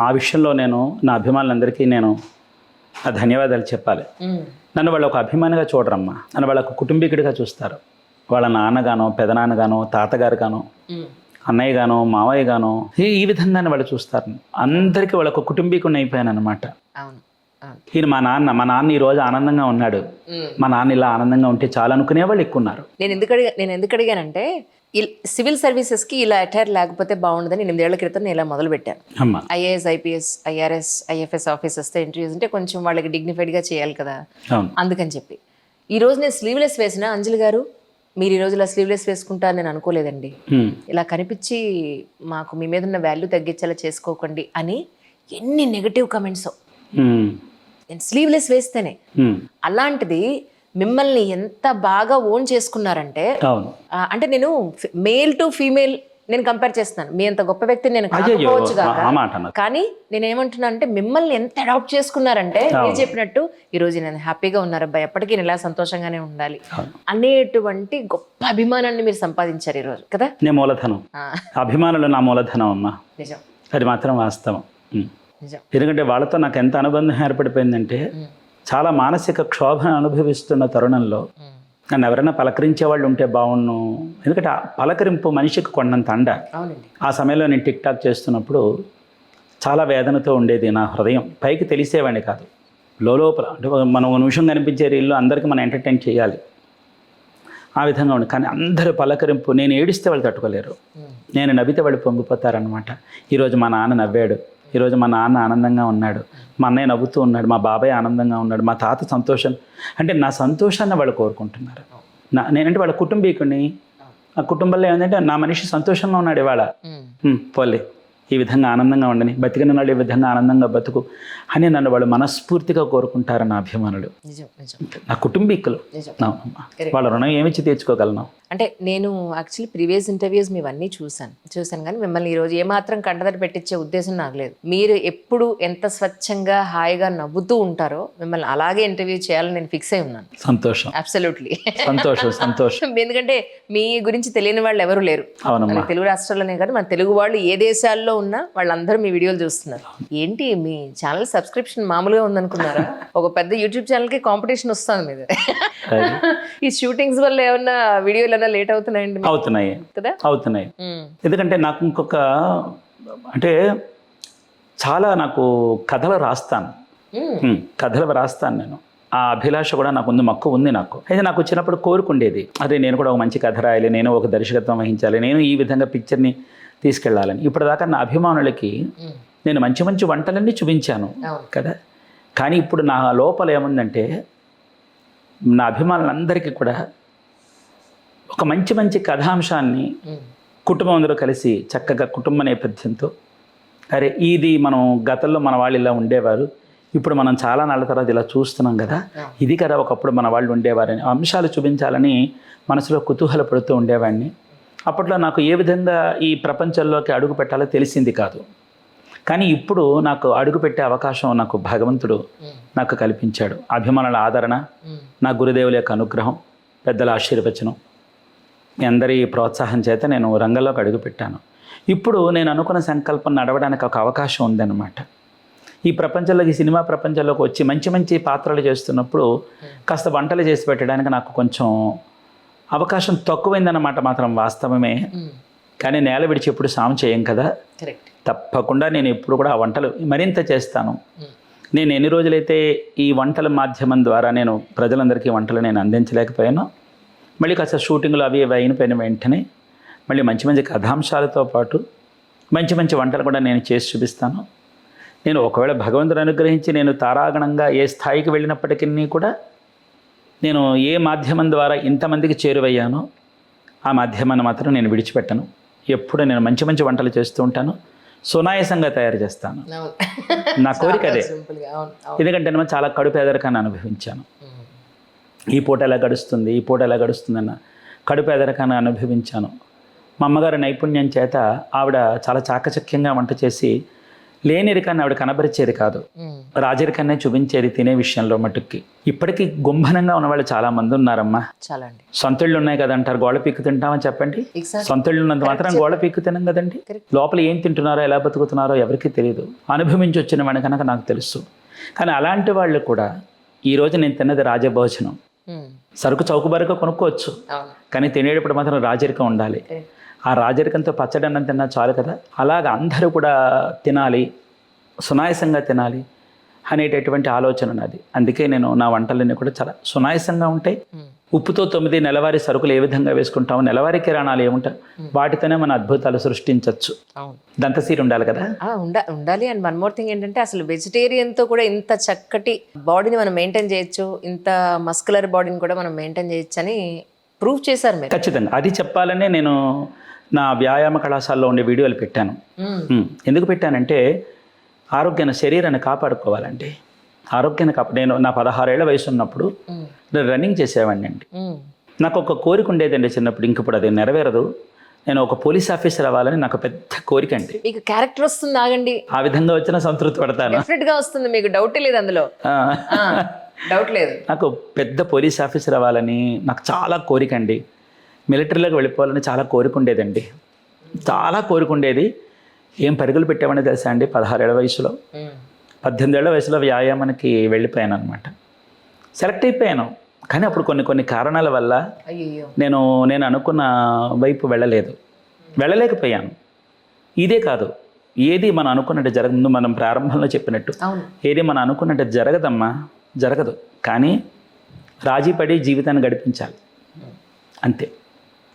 ఆ విషయంలో నేను నా అభిమానులందరికీ నేను ఆ ధన్యవాదాలు చెప్పాలి. నన్ను వాళ్ళు ఒక అభిమానిగా చూడరమ్మా, నన్ను వాళ్ళ ఒక కుటుంబీకుడిగా చూస్తారు. వాళ్ళ నాన్నగానో, పెదనాన్నగానో, తాతగారుగానో, అన్నయ్య గానో, మావయ్య గానో ఈ విధంగానే వాళ్ళు చూస్తారు. అందరికీ వాళ్ళొక కుటుంబీకుడిని అయిపోయాను అనమాట. ఈయన మా నాన్న ఈ రోజు ఆనందంగా ఉన్నాడు, మా నాన్న ఇలా ఆనందంగా ఉంటే చాలా అనుకునే వాళ్ళు ఎక్కువ ఉన్నారు. నేను ఎందుకు అడిగానంటే సివిల్ సర్వీసెస్కి ఇలా అటైర్ లేకపోతే బాగుండదని 8 ఏళ్ల క్రితం నేను ఇలా మొదలు పెట్టాను. ఐఏఎస్, ఐపీఎస్, ఐఆర్ఎస్, ఐఎఫ్ఎస్ ఆఫీసర్స్తో ఇంటర్వ్యూస్ ఉంటే కొంచెం వాళ్ళకి డిగ్నిఫైడ్గా చేయాలి కదా, అందుకని చెప్పి ఈరోజు నేను స్లీవ్లెస్ వేసిన అంజలి గారు, మీరు ఈరోజు ఇలా స్లీవ్లెస్ వేసుకుంటారని నేను అనుకోలేదండి. ఇలా కనిపించి మాకు మీ మీద ఉన్న వాల్యూ తగ్గించేలా చేసుకోకండి అని ఎన్ని నెగటివ్ కమెంట్స్. నేను స్లీవ్లెస్ వేస్తేనే అలాంటిది మిమ్మల్ని ఎంత బాగా ఓన్ చేసుకున్నారంటే, అంటే నేను మేల్ టు ఫీమేల్ నేను కంపేర్ చేస్తున్నాను. మీ అంత గొప్ప వ్యక్తిని నేను కాకపోవచ్చు కాక, కానీ నేను ఏమంటున్నా అంటే మిమ్మల్ని ఎంత అడాప్ట్ చేసుకున్నారంటే, మీరు చెప్పినట్టు ఈ రోజు నేను హ్యాపీగా ఉన్నారు అబ్బాయి, ఎప్పటికీ నేను ఇలా సంతోషంగానే ఉండాలి అనేటువంటి గొప్ప అభిమానాన్ని మీరు సంపాదించారు ఈరోజు కదా. నే మూలధనం, అభిమానులు నా మూలధనం అమ్మా. నిజం, అది మాత్రం వాస్తవం. నిజం. ఎందుకంటే వాళ్ళతో నాకు ఎంత అనుబంధం ఏర్పడిపోయిందంటే, చాలా మానసిక క్షోభను అనుభవిస్తున్న తరుణంలో నన్ను ఎవరైనా పలకరించే వాళ్ళు ఉంటే బాగుండు. ఎందుకంటే ఆ పలకరింపు మనిషికి కొన్నంత అండ. ఆ సమయంలో నేను టిక్ టాక్ చేస్తున్నప్పుడు చాలా వేదనతో ఉండేది నా హృదయం. పైకి తెలిసేవాడిని కాదు, లోపల అంటే మనం ఒక నిమిషం కనిపించే రీల్లో అందరికీ మనం ఎంటర్టైన్ చేయాలి, ఆ విధంగా ఉండి. కానీ అందరూ పలకరింపు, నేను ఏడిస్తే వాళ్ళు తట్టుకోలేరు, నేను నవ్వితే వాళ్ళు పొంగిపోతారనమాట. ఈరోజు మా నాన్న నవ్వాడు, ఈరోజు మా నాన్న ఆనందంగా ఉన్నాడు, మా అన్నయ్య నవ్వుతూ ఉన్నాడు, మా బాబాయ్ ఆనందంగా ఉన్నాడు, మా తాత సంతోషం, అంటే నా సంతోషాన్ని వాళ్ళు కోరుకుంటున్నారు. నేనంటే వాళ్ళ కుటుంబీకుని, ఆ కుటుంబంలో ఏంటంటే నా మనిషి సంతోషంగా ఉన్నాడు ఇవాళ, పోలే ఈ విధంగా ఆనందంగా ఉండని, బతికిన నాడు ఈ విధంగా ఆనందంగా బతుకు అని నన్ను వాళ్ళు మనస్ఫూర్తిగా కోరుకుంటారు నా అభిమానులు, నా కుటుంబీకులు. వాళ్ళ రుణం ఏమిచ్చి తీర్చుకోగలను. అంటే నేను యాక్చువల్లీ ప్రీవియస్ ఇంటర్వ్యూస్ మీవన్నీ చూశాను కానీ మిమ్మల్ని ఈరోజు ఏమాత్రం కంటదడి పెట్టించే ఉద్దేశం నాకు లేదు. మీరు ఎప్పుడు ఎంత స్వచ్ఛంగా హాయిగా నవ్వుతూ ఉంటారో మిమ్మల్ని అలాగే ఇంటర్వ్యూ చేయాలని నేను ఫిక్స్ అయి ఉన్నాను. సంతోషం, అబ్సల్యూట్లీ సంతోషం. ఎందుకంటే మీ గురించి తెలియని వాళ్ళు ఎవరు లేరు మన తెలుగు రాష్ట్రాల్లోనే కాదు, మన తెలుగు వాళ్ళు ఏ దేశాల్లో ఉన్నా వాళ్ళందరూ మీ వీడియోలు చూస్తున్నారు. ఏంటి మీ ఛానల్ సబ్స్క్రిప్షన్ మామూలుగా ఉందనుకున్నారా? ఒక పెద్ద యూట్యూబ్ ఛానల్కి కాంపిటీషన్ వస్తుంది మీద. ఈ షూటింగ్స్ వల్ల ఏమన్నా వీడియోలు లేట్ అవుతున్నాయండి? అవుతున్నాయి కదా, అవుతున్నాయి. ఎందుకంటే నాకు ఇంకొక అంటే చాలా నాకు కథలు రాస్తాను నేను. ఆ అభిలాష కూడా నాకు ఉంది, మక్కువ ఉంది నాకు. అయితే నాకు వచ్చినప్పుడు కోరుకుండేది, అదే నేను కూడా ఒక మంచి కథ రాయాలి, నేను ఒక దర్శకత్వం వహించాలి, నేను ఈ విధంగా పిక్చర్ని తీసుకెళ్ళాలని. ఇప్పటిదాకా నా అభిమానులకి నేను మంచి మంచి వంటలన్నీ చూపించాను కదా. కానీ ఇప్పుడు నా లోపల ఏముందంటే, నా అభిమానులందరికీ కూడా ఒక మంచి మంచి కథాంశాన్ని కుటుంబం అందరూ కలిసి చక్కగా కుటుంబ నేపథ్యంతో, అరే ఇది మనం గతంలో మన వాళ్ళు ఇలా ఉండేవారు, ఇప్పుడు మనం చాలా నాళ్ళ తర్వాత ఇలా చూస్తున్నాం కదా, ఇది కదా ఒకప్పుడు మన వాళ్ళు ఉండేవారని అంశాలు చూపించాలని మనసులో కుతూహల పడుతూ ఉండేవాడిని. అప్పట్లో నాకు ఏ విధంగా ఈ ప్రపంచంలోకి అడుగు పెట్టాలో తెలిసింది కాదు. కానీ ఇప్పుడు నాకు అడుగుపెట్టే అవకాశం నాకు భగవంతుడు నాకు కల్పించాడు. అభిమానుల ఆదరణ, నా గురుదేవుల యొక్క అనుగ్రహం, పెద్దల ఆశీర్వచనం, మీ అందరి ప్రోత్సాహం చేత నేను రంగంలోకి అడుగుపెట్టాను. ఇప్పుడు నేను అనుకున్న సంకల్పం నడవడానికి ఒక అవకాశం ఉందన్నమాట. ఈ ప్రపంచంలోకి, ఈ సినిమా ప్రపంచంలోకి వచ్చి మంచి మంచి పాత్రలు చేస్తున్నప్పుడు కాస్త వంటలు చేసి పెట్టడానికి నాకు కొంచెం అవకాశం తక్కువైందన్నమాట. మాత్రం వాస్తవమే, కానీ నేల విడిచి ఎప్పుడు సాము చేయం కదా. తప్పకుండా నేను ఎప్పుడు కూడా ఆ వంటలు మరింత చేస్తాను. నేను ఎన్ని రోజులైతే ఈ వంటల మాధ్యమం ద్వారా నేను ప్రజలందరికీ వంటలు నేను అందించలేకపోయాను, మళ్ళీ కాస్త షూటింగ్లు అవి అయిపోయిన వెంటనే మళ్ళీ మంచి మంచి కథాంశాలతో పాటు మంచి మంచి వంటలు కూడా నేను చేసి చూపిస్తాను. నేను ఒకవేళ భగవంతుడు అనుగ్రహించి నేను తారాగణంగా ఏ స్థాయికి వెళ్ళినప్పటికీ కూడా నేను ఏ మాధ్యమం ద్వారా ఇంతమందికి చేరువయ్యానో ఆ మాధ్యమాన్ని మాత్రం నేను విడిచిపెట్టను. ఎప్పుడు నేను మంచి మంచి వంటలు చేస్తూ ఉంటాను, సునాయాసంగా తయారు చేస్తాను. నా కోరిక అదే. ఎందుకంటే నేను చాలా కడు పేదరికాన్ని అనుభవించాను. ఈ పూట ఎలా గడుస్తుంది, ఈ పూట ఎలా గడుస్తుందన్న కడు పేదరికాన్ని అనుభవించాను. మా అమ్మగారి నైపుణ్యం చేత ఆవిడ చాలా చాకచక్యంగా వంట చేసి లేనిరికాన్ని ఆవిడ కనబరిచేది కాదు, రాజరికాన్నే చూపించేది తినే విషయంలో మటుక్కి. ఇప్పటికీ గుంభనంగా ఉన్నవాళ్ళు చాలా మంది ఉన్నారమ్మా. చాలా అండి. సొంత ఇళ్ళు ఉన్నాయి కదా అంటారు, గోడ పీక్కు తింటామని చెప్పండి. సొంత ఇళ్ళు ఉన్నంత మాత్రం గోడ పీక్కు తినం కదండి. లోపల ఏం తింటున్నారో ఎలా బతుకుతున్నారో ఎవరికీ తెలియదు. అనుభవించి వచ్చిన వాడిని కనుక నాకు తెలుసు. కానీ అలాంటి వాళ్ళు కూడా ఈరోజు నేను తిన్నది రాజభోజనం, సరుకు చౌకబారుగా కొనుక్కోవచ్చు, కానీ తినేటప్పుడు మాత్రం రాజరికం ఉండాలి. ఆ రాజరికంతో పచ్చడి అన్నం తిన్నా చాలు కదా. అలాగ అందరూ కూడా తినాలి, సునాయాసంగా తినాలి అనేటటువంటి ఆలోచన ఉన్నది. అందుకే నేను నా వంటలన్నీ కూడా చాలా సునాయాసంగా ఉంటాయి. ఉప్పుతో 9 నెలవారీ సరుకులు ఏ విధంగా వేసుకుంటాము, నెలవారీ కిరాణాలు ఏముంటాయి, వాటితోనే మన అద్భుతాలు సృష్టించవచ్చు. దంతసీరు ఉండాలి కదా. ఉండాలి. అండ్ వన్ మోర్ థింగ్ ఏంటంటే, అసలు వెజిటేరియన్తో కూడా ఇంత చక్కటి బాడీని మనం మెయింటైన్ చేయొచ్చు, ఇంత మస్కులర్ బాడీని కూడా మనం మెయింటైన్ చేయొచ్చు అని ప్రూవ్ చేశారు మీరు. ఖచ్చితంగా అది చెప్పాలనే నేను నా వ్యాయామ కళాశాలలో ఉండే వీడియోలు పెట్టాను. ఎందుకు పెట్టానంటే, ఆరోగ్యాన్ని, శరీరాన్ని కాపాడుకోవాలండి. ఆరోగ్యాన్ని నేను నా 16 ఏళ్ల వయసు ఉన్నప్పుడు నేను రన్నింగ్ చేసేవాడిని అండి. నాకు ఒక కోరిక ఉండేదండి చిన్నప్పుడు, ఇంకప్పుడు అది నెరవేరదు. నేను ఒక పోలీస్ ఆఫీసర్ అవ్వాలని నాకు పెద్ద కోరిక అండి. మీకు క్యారెక్టర్ వస్తుంది, ఆగండి. ఆ విధంగా వచ్చిన సంతృప్తి పడతాను. డెఫినెట్గా వస్తుంది, మీకు డౌటే లేదు అందులో, డౌట్ లేదు. నాకు పెద్ద పోలీస్ ఆఫీసర్ అవ్వాలని నాకు చాలా కోరిక అండి. మిలిటరీలోకి వెళ్ళిపోవాలని చాలా కోరిక ఉండేదండి, చాలా కోరిక ఉండేది. ఏం పరుగులు పెట్టామని తెలుసా అండి, 16 ఏళ్ల వయసులో, 18 ఏళ్ల వయసులో వ్యాయామానికి వెళ్ళిపోయాను అనమాట. సెలెక్ట్ అయిపోయాను, కానీ అప్పుడు కొన్ని కారణాల వల్ల నేను అనుకున్న వైపు వెళ్ళలేకపోయాను. ఇదే కాదు, ఏది మనం అనుకున్నట్టు ముందు మనం ప్రారంభంలో చెప్పినట్టు, ఏది మనం అనుకున్నట్టు జరగదమ్మా, జరగదు. కానీ రాజీ పడి జీవితాన్ని గడిపించాలి, అంతే.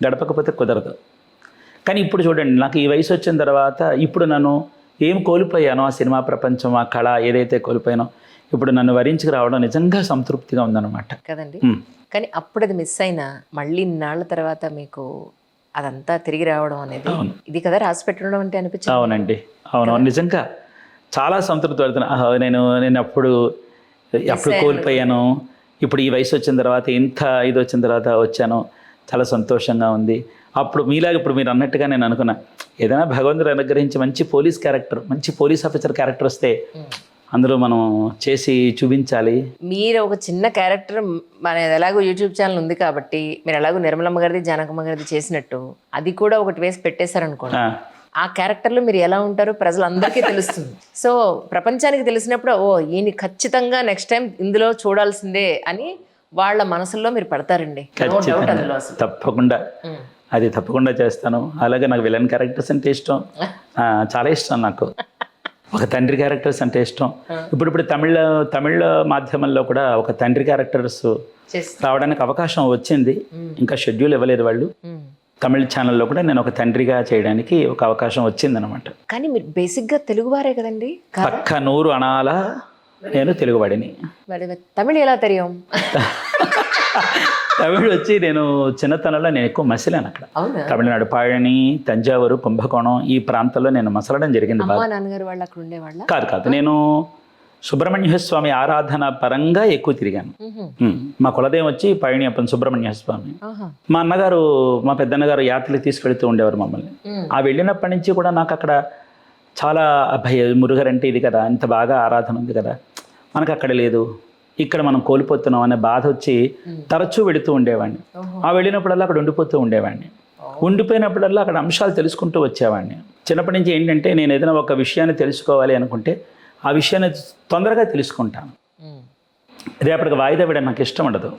గడపకపోతే కుదరదు. కానీ ఇప్పుడు చూడండి, నాకు ఈ వయసు వచ్చిన తర్వాత ఇప్పుడు నన్ను ఏం కోల్పోయానో, ఆ సినిమా ప్రపంచం, ఆ కళ ఏదైతే కోల్పోయానో, ఇప్పుడు నన్ను వరించుకు రావడం నిజంగా సంతృప్తిగా ఉందన్నమాట కదండి. కానీ అప్పుడు అది మిస్ అయినా మళ్ళీ ఇన్నాళ్ళ తర్వాత మీకు అదంతా తిరిగి రావడం అనేది, ఇది కదా రాసి పెట్టడం అంటే అనిపించింది. అవునండి, అవును, నిజంగా చాలా సంతృప్తి పడుతున్నా. నేను అప్పుడు కోల్పోయాను, ఇప్పుడు ఈ వయసు వచ్చిన తర్వాత, ఇంత ఇది వచ్చిన తర్వాత వచ్చాను, చాలా సంతోషంగా ఉంది. అప్పుడు మీలాగా ఇప్పుడు మీరు అన్నట్టుగా నేను అనుకున్నా, ఏదైనా భగవంతుడు అనుగ్రహించి మంచి పోలీస్ క్యారెక్టర్, మంచి పోలీస్ ఆఫీసర్ క్యారెక్టర్ వస్తే అందులో మనం చేసి చూపించాలి. మీరు ఒక చిన్న క్యారెక్టర్, మన ఎలాగో యూట్యూబ్ ఛానల్ ఉంది కాబట్టి, మీరు ఎలాగో నిర్మలమ్మ గారిది, జానకమ్మ గారిది చేసినట్టు అది కూడా ఒకటి వేసి పెట్టేశారనుకోండి, ఆ క్యారెక్టర్లో మీరు ఎలా ఉంటారో ప్రజలందరికీ తెలుస్తుంది. సో ప్రపంచానికి తెలిసినప్పుడు, ఓ ఈయన ఖచ్చితంగా నెక్స్ట్ టైం ఇందులో చూడాల్సిందే అని వాళ్ళ మనసుల్లో మీరు పడతారండి. తప్పకుండా, అది తప్పకుండా చేస్తాను. అలాగే నాకు విలన్ క్యారెక్టర్స్ అంటే ఇష్టం, చాలా ఇష్టం. నాకు ఒక తండ్రి క్యారెక్టర్స్ అంటే ఇష్టం. ఇప్పుడు తమిళ మాధ్యమంలో కూడా ఒక తండ్రి క్యారెక్టర్స్ రావడానికి అవకాశం వచ్చింది, ఇంకా షెడ్యూల్ ఇవ్వలేదు వాళ్ళు. తమిళ ఛానల్లో కూడా నేను ఒక తండ్రిగా చేయడానికి ఒక అవకాశం వచ్చిందనమాట. కానీ మీరు బేసిక్గా తెలుగువారే కదండి? పక్క 100 అణాల నేను తెలుగువాడిని. తమిళ ఎలా తెలియం? తమిళ్ వచ్చి నేను చిన్నతనంలో నేను ఎక్కువ మసిలాను అక్కడ. తమిళనాడు పళని, తంజావూరు, కుంభకోణం ఈ ప్రాంతంలో నేను మసలడం జరిగింది. నాన్నగారు వాళ్ళు అక్కడ ఉండేవాళ్ళ? కాదు, నేను సుబ్రహ్మణ్య స్వామి ఆరాధన పరంగా ఎక్కువ తిరిగాను. మా కులదేవం వచ్చి పళని అప్పని సుబ్రహ్మణ్య స్వామి. మా అన్నగారు, మా పెద్దన్నగారు యాత్రలకు తీసుకెళ్తూ ఉండేవారు మమ్మల్ని. ఆ వెళ్ళినప్పటి నుంచి కూడా నాకు అక్కడ చాలా మురుగర్ అంటే ఇది కదా, ఇంత బాగా ఆరాధన ఉంది కదా, మనకు అక్కడ లేదు, ఇక్కడ మనం కోల్పోతున్నాం అనే బాధ వచ్చి తరచూ వెళుతూ ఉండేవాడిని. ఆ వెళ్ళినప్పుడల్లా అక్కడ ఉండిపోతూ ఉండేవాడిని. ఉండిపోయినప్పుడల్లా అక్కడ అంశాలు తెలుసుకుంటూ వచ్చేవాడిని. చిన్నప్పటి నుంచి ఏంటంటే, నేను ఏదైనా ఒక విషయాన్ని తెలుసుకోవాలి అనుకుంటే ఆ విషయాన్ని తొందరగా తెలుసుకుంటాను. రేపటికి వాయిదా వేయడం నాకు ఇష్టం ఉండదు.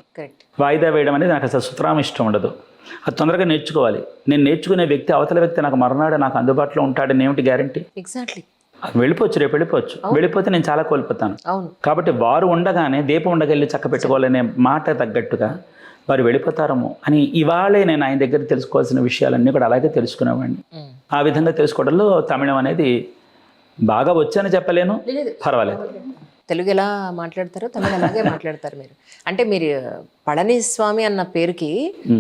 వాయిదా వేయడం అనేది నాకు అసలు సుతరాం ఇష్టం ఉండదు. అది తొందరగా నేర్చుకోవాలి. నేను నేర్చుకునే వ్యక్తి, అవతల వ్యక్తి నాకు మరణాడు నాకు అందుబాటులో ఉంటాడని ఏమిటి గ్యారంటీ? ఎగ్జాక్ట్లీ. వెళ్ళిపోవచ్చు, రేపు వెళ్ళిపోవచ్చు. వెళ్ళిపోతే నేను చాలా కోల్పోతాను. కాబట్టి వారు ఉండగానే దీపం ఉండగెళ్ళి చక్క పెట్టుకోవాలనే మాట తగ్గట్టుగా వారు వెళ్ళిపోతారేమో అని ఇవాళే నేను ఆయన దగ్గర తెలుసుకోవాల్సిన విషయాలన్నీ కూడా అలాగే తెలుసుకునేవాడిని. ఆ విధంగా తెలుసుకోవడంలో తమిళం అనేది బాగా వచ్చని చెప్పలేను, పర్వాలేదు. తెలుగు ఎలా మాట్లాడతారో తమిళ అలాగే మాట్లాడతారు మీరు. అంటే మీరు పళనిస్వామి అన్న పేరుకి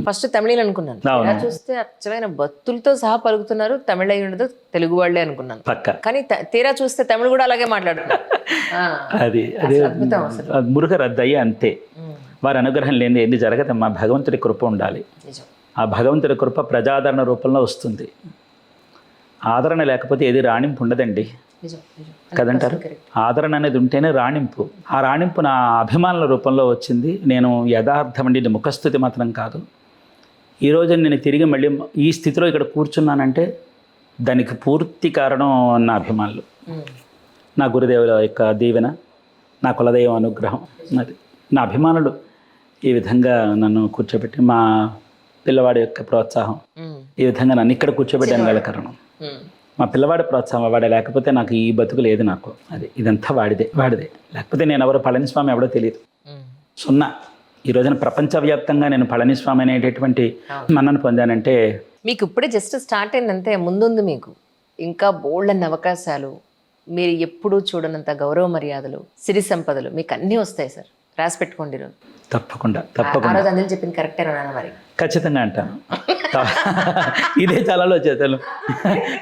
ఫస్ట్ తమిళ అనుకున్నాను, చూస్తే అచ్చమైన బత్తులతో సహా పలుకుతున్నారు, తమిళ అయి ఉండదు, తెలుగు వాళ్ళే అనుకున్నాను. కానీ తీరా చూస్తే తమిళ కూడా అలాగే మాట్లాడుతున్నారు. అది మురుగర్ అద్దయ్య అంతే. వారి అనుగ్రహం లేని ఎన్ని జరగదమ్మా. భగవంతుడి కృప ఉండాలి. ఆ భగవంతుడి కృప ప్రజాదరణ రూపంలో వస్తుంది. ఆదరణ లేకపోతే ఏది రాణింపు ఉండదండి. నిజం నిజం కదంటారు. ఆదరణ అనేది ఉంటేనే రాణింపు. ఆ రాణింపు నా అభిమానుల రూపంలో వచ్చింది. నేను యథార్థమండి, ఇది ముఖస్థుతి మాత్రం కాదు. ఈరోజు నేను తిరిగి మళ్ళీ ఈ స్థితిలో ఇక్కడ కూర్చున్నానంటే దానికి పూర్తి కారణం నా అభిమానులు, నా గురుదేవుల యొక్క దీవెన, నా కులదైవం అనుగ్రహం. అది నా అభిమానులు ఈ విధంగా నన్ను కూర్చోబెట్టి, మా పిల్లవాడి యొక్క ప్రోత్సాహం ఈ విధంగా నన్ను ఇక్కడ కూర్చోబెట్టాను గల కారణం. మా పిల్లవాడి ప్రోత్సాహం, వాడే లేకపోతే నాకు ఈ బతుకు లేదు నాకు. అది ఇదంతా వాడిదే. లేకపోతే నేను ఎవరో పళనిస్వామి ఎవడో తెలియదు, సున్నా. ఈ రోజున ప్రపంచవ్యాప్తంగా నేను పళనిస్వామి అనేటటువంటి మన్నను పొందానంటే మీకు ఇప్పుడే జస్ట్ స్టార్ట్ అయిందంటే ముందుంది మీకు ఇంకా బోల్డన్ని అవకాశాలు, మీరు ఎప్పుడూ చూడనంత గౌరవ మర్యాదలు, సిరి సంపదలు మీకు అన్నీ వస్తాయి సార్. రాసి పెట్టుకోండి రోజు. తప్పకుండా ఆ రోజు అందరూ చెప్పింది కరెక్టే నాన్న. మరి ఖచ్చితంగా అంటాను. ఇదే చాలాలో చేతాను.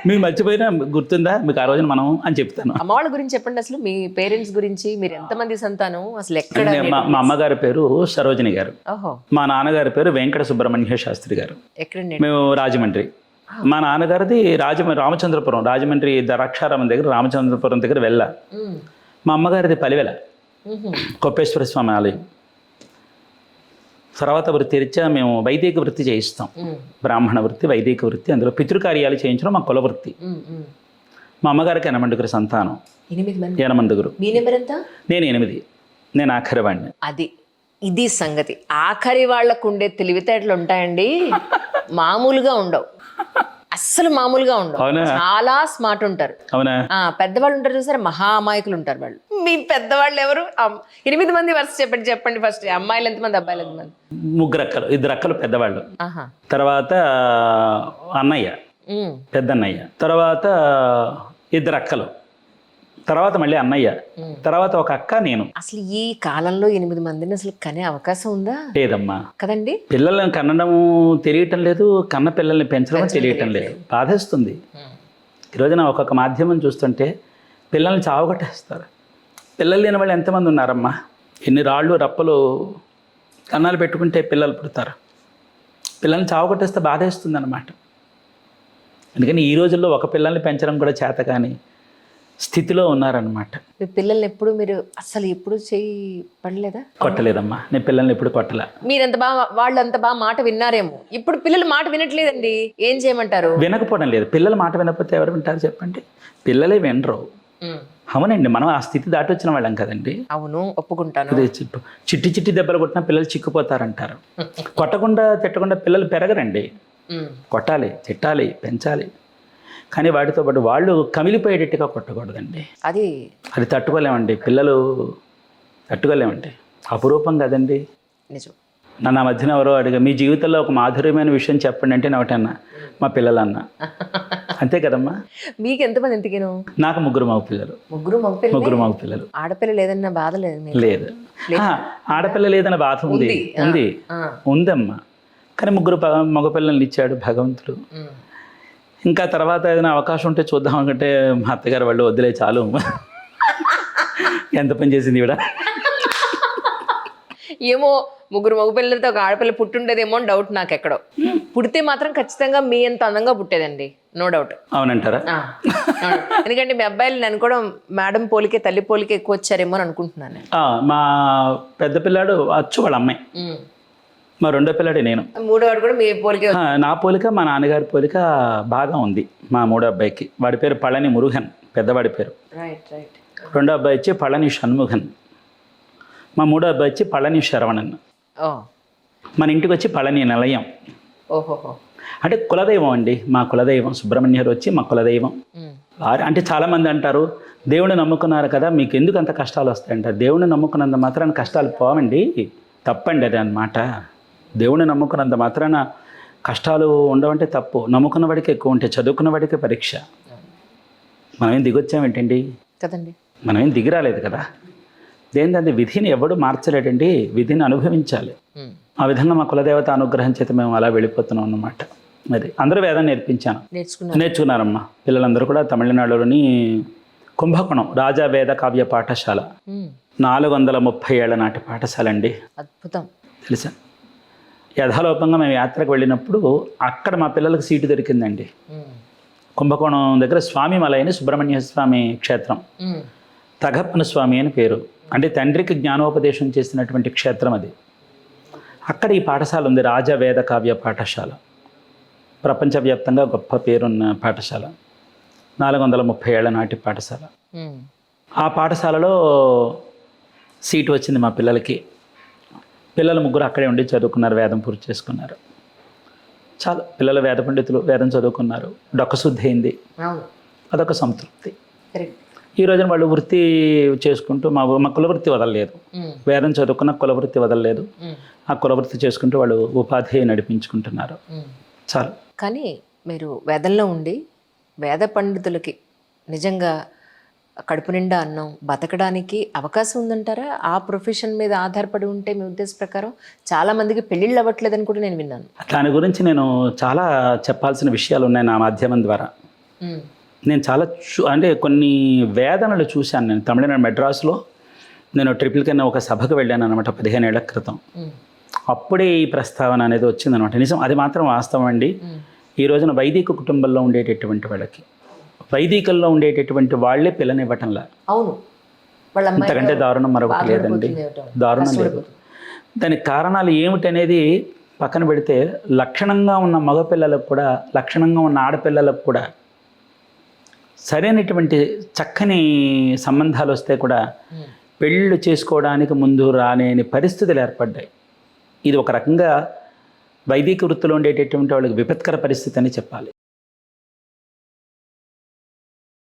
మీరు మర్చిపోయినా గుర్తుందా మీకు ఆ రోజున మనం అని చెప్తాను. అమ్మ వాళ్ళ గురించి చెప్పండి, అసలు మీ పేరెంట్స్ గురించి. మీరు ఎంతమంది సంతానం, అసలు ఎక్కడ? మా అమ్మగారి పేరు సరోజిని గారు. ఓహో. మా నాన్నగారి పేరు వెంకట సుబ్రహ్మణ్య శాస్త్రి గారు. ఎక్కడండి? మేము రాజమండ్రి. మా నాన్నగారిది రామచంద్రపురం, రాజమండ్రి ద్రాక్షారామం దగ్గర, రామచంద్రపురం దగ్గర వెళ్ళా. మా అమ్మగారిది పలివెల, కొప్పేశ్వర స్వామి ఆలయం. తర్వాత వృత్తి రీత్యా మేము వైదిక వృత్తి చేయిస్తాం. బ్రాహ్మణ వృత్తి, వైదిక వృత్తి, అందులో పితృకార్యాలు చేయించడం మా కుల వృత్తి. మా అమ్మగారికి 8 సంతానం. 8. మీ నెంబర్ ఎంత? నేను 8. నేను ఆఖరి వాడిని. అది ఇది సంగతి. ఆఖరి వాళ్ళకు ఉండే తెలివితేటలు ఉంటాయండి, మామూలుగా ఉండవు, అస్సలు మామూలుగా ఉండవు. చాలా స్మార్ట్ ఉంటారు. అవునా? పెద్దవాళ్ళు ఉంటారు చూసారా, మహా అమాయకులు ఉంటారు వాళ్ళు. మీ పెద్దవాళ్ళు ఎవరు? 8 మంది వరుస చెప్పండి ఫస్ట్. అమ్మాయిలు ఎంతమంది, అబ్బాయిలు ఎంతమంది? 3 అక్కలు, 2 అక్కలు పెద్దవాళ్ళు. తర్వాత అన్నయ్య, పెద్దన్నయ్య, తర్వాత 2 అక్కలు, తర్వాత మళ్ళీ అన్నయ్య, తర్వాత ఒక అక్క, నేను. అసలు ఈ కాలంలో 8 మందిని అసలు కనే అవకాశం ఉందా? లేదమ్మా. కదండి. కదండి. పిల్లల్ని కనడం తెలియటం లేదు, కన్న పిల్లల్ని పెంచడం తెలియటం లేదు. బాధేస్తుంది. ఈరోజున ఒక్కొక్క మాధ్యమం చూస్తుంటే పిల్లల్ని చావగొట్టేస్తారు. పిల్లలు లేని వాళ్ళు ఎంతమంది ఉన్నారమ్మా? ఎన్ని రాళ్ళు రప్పలు కన్నాలు పెట్టుకుంటే పిల్లలు పుడతారు. పిల్లల్ని చావగొట్టేస్తే బాధేస్తుంది అన్నమాట. అందుకని ఈ రోజుల్లో ఒక పిల్లల్ని పెంచడం కూడా చేత కానీ స్థితిలో ఉన్నారనమాట. మీ పిల్లల్ని ఎప్పుడు మీరు అసలు ఎప్పుడు చేయి పడలేదా? కొట్టలేదమ్మా, నేను పిల్లల్ని ఎప్పుడు కొట్టలే. మీరంత బాగా, వాళ్ళు అంత బాగా మాట విన్నారేమో. ఇప్పుడు పిల్లలు మాట వినట్లేదండి, ఏం చేయమంటారు? వినకపోవడం లేదు. పిల్లలు మాట వినకపోతే ఎవరు వింటారు చెప్పండి? పిల్లలే వినరు. అవునండి, మనం ఆ స్థితి దాటి వచ్చిన వాళ్ళం కదండి. అవును, ఒప్పుకుంటాను. చిట్టి దెబ్బలు కొట్టినా పిల్లలు చిక్కుపోతారంటారు. కొట్టకుండా తిట్టకుండా పిల్లలు పెరగరండి. కొట్టాలి, తిట్టాలి, పెంచాలి. కానీ వాటితో పాటు వాళ్ళు కమిలిపోయేటట్టుగా కొట్టకూడదండి. అది తట్టుకోలేమండి, పిల్లలు తట్టుకోలేమండి. అపురూపం కదండి. నిజం. నన్ను ఆ మధ్యన ఎవరో అడిగా, మీ జీవితంలో ఒక మాధుర్యమైన విషయం చెప్పండి అంటే ఒకటన్నా మా పిల్లలన్నా. అంతే కదమ్మా. మీకు ఎంతమంది ఇంతకేను? నాకు 3 మగ పిల్లలు. 3 మగ పిల్లలు. ఆడపిల్ల లేదన్న బాధ లేదు? లేదు. ఆడపిల్ల లేదన్న బాధ ఉందమ్మా. కానీ 3 మగపిల్లల్ని ఇచ్చాడు భగవంతుడు. ఇంకా తర్వాత ఏదైనా అవకాశం ఉంటే చూద్దాం అనుకుంటే మా అత్తగారు వాళ్ళు వద్దులే చాలు, ఎంత పని చేసింది ఇవిడ. ఏమో 3 మగపిల్లలతో ఒక ఆడపిల్ల పుట్టుండేదేమో అని డౌట్ నాకు. ఎక్కడో పుడితే మాత్రం ఖచ్చితంగా మీ ఎంత అందంగా పుట్టేదండి, నో డౌట్. అవునంటారా? ఎందుకంటే మీ అబ్బాయిలు నేను కూడా మేడం పోలికే, తల్లి పోలికే ఎక్కువ వచ్చారేమో అని అనుకుంటున్నాను. మా పెద్ద పిల్లాడు అచ్చు వాళ్ళ అమ్మాయి, మా 2వ పిల్లాడే నేను. 3వ వాడు కూడా మీ పోలికే? నా పోలిక మా నాన్నగారి పోలిక బాగా ఉంది మా 3వ అబ్బాయికి. వాడి పేరు పళని మురుగన్, పెద్దవాడి పేరు. 2వ అబ్బాయి వచ్చి పళని షణ్ముఖన్. మా 3వ అబ్బాయి వచ్చి పళని శరవణన్. మన ఇంటికి వచ్చి పళని నిలయం. ఓహోహో. అంటే కులదైవం అండి, మా కులదైవం సుబ్రహ్మణ్యరు వచ్చి మా కులదైవం. అంటే చాలామంది అంటారు, దేవుడిని నమ్ముకున్నారు కదా మీకు ఎందుకు అంత కష్టాలు వస్తాయంటారు. దేవుడిని నమ్ముకున్నంత మాత్రాన కష్టాలు పోవండి, తప్పండి అది అన్నమాట. దేవుడిని నమ్ముకున్నంత మాత్రాన కష్టాలు ఉండవంటే తప్పు. నమ్ముకున్న వాడికి ఎక్కువ ఉంటాయి, చదువుకున్న వాడికి పరీక్ష. మనమేం దిగొచ్చామేంటండి కదండి, మనమేం దిగిరాలేదు కదా. దేనిదంటే విధిని ఎవడు మార్చలేడండి, విధిని అనుభవించాలి. ఆ విధంగా మా కులదేవత అనుగ్రహం చేత మేము అలా వెళ్ళిపోతున్నాం అన్నమాట. మరి అందరూ వేదం నేర్చుకున్నారమ్మా. పిల్లలందరూ కూడా తమిళనాడులోని కుంభకోణం రాజా వేద కావ్య పాఠశాల, 430 ఏళ్ల నాటి పాఠశాల అండి. అద్భుతం. తెలుసా? యథాలోపంగా మేము యాత్రకు వెళ్ళినప్పుడు అక్కడ మా పిల్లలకు సీటు దొరికిందండి. కుంభకోణం దగ్గర స్వామిమలై అని సుబ్రహ్మణ్య స్వామి క్షేత్రం, తగప్పన స్వామి అని పేరు. అంటే తండ్రికి జ్ఞానోపదేశం చేసినటువంటి క్షేత్రం అది. అక్కడ ఈ పాఠశాల ఉంది, రాజవేద కావ్య పాఠశాల. ప్రపంచవ్యాప్తంగా గొప్ప పేరున్న పాఠశాల, 430 ఏళ్ల నాటి పాఠశాల. ఆ పాఠశాలలో సీటు వచ్చింది మా పిల్లలకి. పిల్లలు ముగ్గురు అక్కడే ఉండి చదువుకున్నారు, వేదం పూర్తి చేసుకున్నారు. చాలా పిల్లలు వేద పండితులు, వేదం చదువుకున్నారు, డొక్కశుద్ధి అయింది, అదొక సంతృప్తి. ఈ రోజున వాళ్ళు వృత్తి చేసుకుంటూ మా కులవృత్తి వదలలేదు, వేదం చదువుకున్న కులవృత్తి వదలలేదు, ఆ కులవృత్తి చేసుకుంటూ వాళ్ళు ఉపాధి నడిపించుకుంటున్నారు. చాలు. కానీ మీరు వేదంలో ఉండి వేద పండితులకి నిజంగా కడుపు నిండా అన్నం బతకడానికి అవకాశం ఉందంటారా? ఆ ప్రొఫెషన్ మీద ఆధారపడి ఉంటే మీ ఉద్దేశ ప్రకారం చాలా మందికి పెళ్ళిళ్ళు అవ్వట్లేదని కూడా నేను విన్నాను. దాని గురించి నేను చాలా చెప్పాల్సిన విషయాలు ఉన్నాయి నా మాధ్యమం ద్వారా. నేను చాలా అంటే కొన్ని వేదనలు చూశాను. నేను తమిళనాడు మెడ్రాస్లో నేను ట్రిపుల్ కింద ఒక సభకు వెళ్ళాను అనమాట 15 ఏళ్ల క్రితం. అప్పుడే ఈ ప్రస్తావన అనేది వచ్చిందనమాట. నిజం, అది మాత్రం వాస్తవం అండి. ఈ రోజున వైదిక కుటుంబంలో ఉండేటటువంటి వాళ్ళకి, వైదికల్లో ఉండేటటువంటి వాళ్ళే పిల్లనివ్వటంలా. అవును, ఇంతకంటే దారుణం మరొకటి లేదండి, దారుణం లేదు. దానికి కారణాలు ఏమిటనేది పక్కన పెడితే, లక్షణంగా ఉన్న మగపిల్లలకు కూడా, లక్షణంగా ఉన్న ఆడపిల్లలకు కూడా సరైనటువంటి చక్కని సంబంధాలు వస్తే కూడా పెళ్ళిళ్ళు చేసుకోవడానికి ముందు రాలేని పరిస్థితులు ఏర్పడ్డాయి. ఇది ఒక రకంగా వైదిక వృత్తిలో ఉండేటటువంటి వాళ్ళకి విపత్కర పరిస్థితి అని చెప్పాలి.